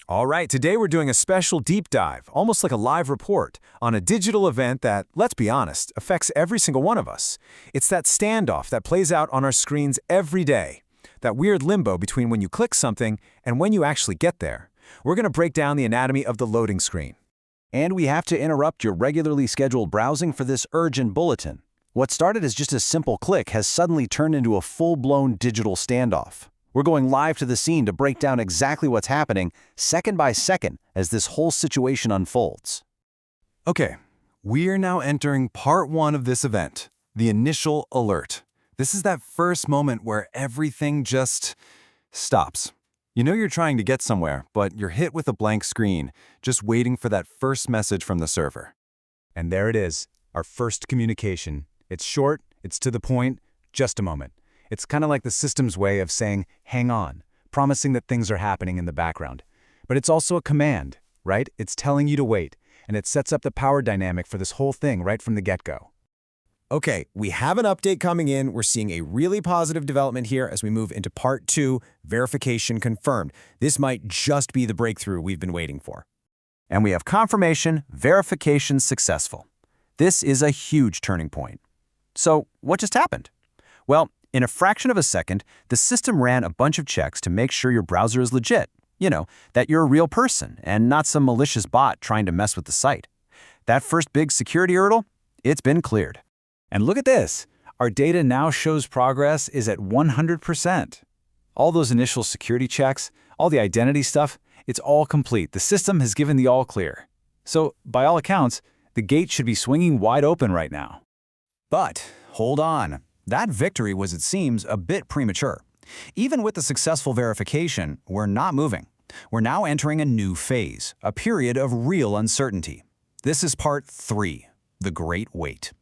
All right, today we're doing a special deep dive, almost like a live report, on a digital event that, let's be honest, affects every single one of us. It's that standoff that plays out on our screens every day. That weird limbo between when you click something and when you actually get there. We're going to break down the anatomy of the loading screen. And we have to interrupt your regularly scheduled browsing for this urgent bulletin. What started as just a simple click has suddenly turned into a full-blown digital standoff. We're going live to the scene to break down exactly what's happening, second by second, as this whole situation unfolds. Okay, we are now entering part one of this event, the initial alert. This is that first moment where everything just stops. You know you're trying to get somewhere, but you're hit with a blank screen, just waiting for that first message from the server. And there it is, our first communication. It's short, it's to the point, just a moment. It's kind of like the system's way of saying, hang on, promising that things are happening in the background. But it's also a command, right? It's telling you to wait, and it sets up the power dynamic for this whole thing right from the get-go. Okay, we have an update coming in. We're seeing a really positive development here as we move into part two, verification confirmed. This might just be the breakthrough we've been waiting for. And we have confirmation, verification successful. This is a huge turning point. So what just happened? Well, in a fraction of a second, the system ran a bunch of checks to make sure your browser is legit. You know, that you're a real person and not some malicious bot trying to mess with the site. That first big security hurdle, it's been cleared. And look at this. Our data now shows progress is at 100%. All those initial security checks, all the identity stuff, it's all complete. The system has given the all clear. So, by all accounts, the gate should be swinging wide open right now. But, hold on. That victory was, it seems, a bit premature. Even with the successful verification, we're not moving. We're now entering a new phase, a period of real uncertainty. This is part 3, the Great Wait.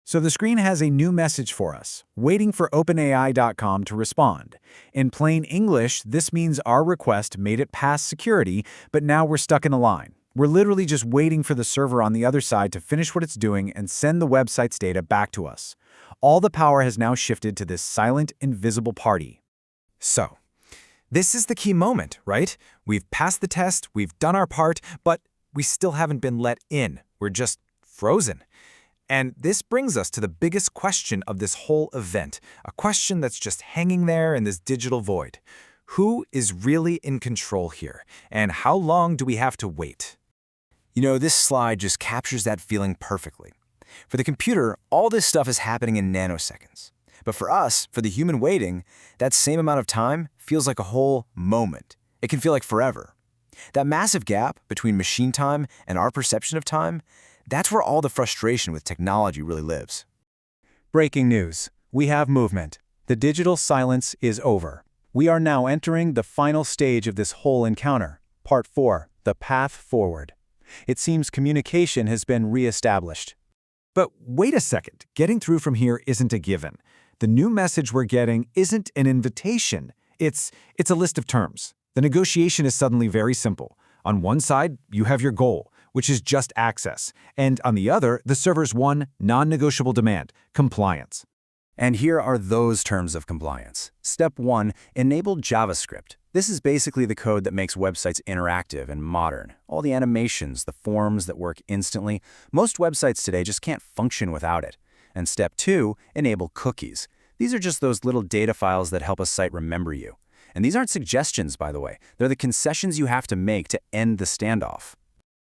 So the screen has a new message for us, waiting for OpenAI.com to respond. In plain English, this means our request made it past security, but now we're stuck in a line. We're literally just waiting for the server on the other side to finish what it's doing and send the website's data back to us. All the power has now shifted to this silent, invisible party. So, this is the key moment, right? We've passed the test, we've done our part, but we still haven't been let in. We're just frozen. And this brings us to the biggest question of this whole event, a question that's just hanging there in this digital void. Who is really in control here, and how long do we have to wait? You know, this slide just captures that feeling perfectly. For the computer, all this stuff is happening in nanoseconds. But for us, for the human waiting, that same amount of time feels like a whole moment. It can feel like forever. That massive gap between machine time and our perception of time, that's where all the frustration with technology really lives. Breaking news. We have movement. The digital silence is over. We are now entering the final stage of this whole encounter. Part 4, the path forward. It seems communication has been re-established. But wait a second, getting through from here isn't a given. The new message we're getting isn't an invitation. It's a list of terms. The negotiation is suddenly very simple. On one side, you have your goal, which is just access. And on the other, the server's one non-negotiable demand, compliance. And here are those terms of compliance. Step 1, enable JavaScript. This is basically the code that makes websites interactive and modern. All the animations, the forms that work instantly. Most websites today just can't function without it. And step 2, enable cookies. These are just those little data files that help a site remember you. And these aren't suggestions, by the way. They're the concessions you have to make to end the standoff.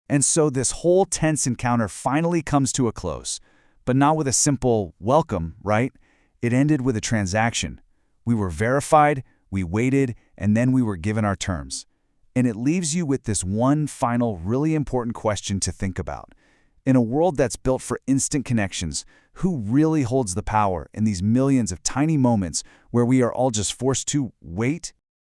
And so this whole tense encounter finally comes to a close. But not with a simple welcome, right? It ended with a transaction. We were verified, we waited, and then we were given our terms. And it leaves you with this one final, really important question to think about. In a world that's built for instant connections, who really holds the power in these millions of tiny moments where we are all just forced to wait?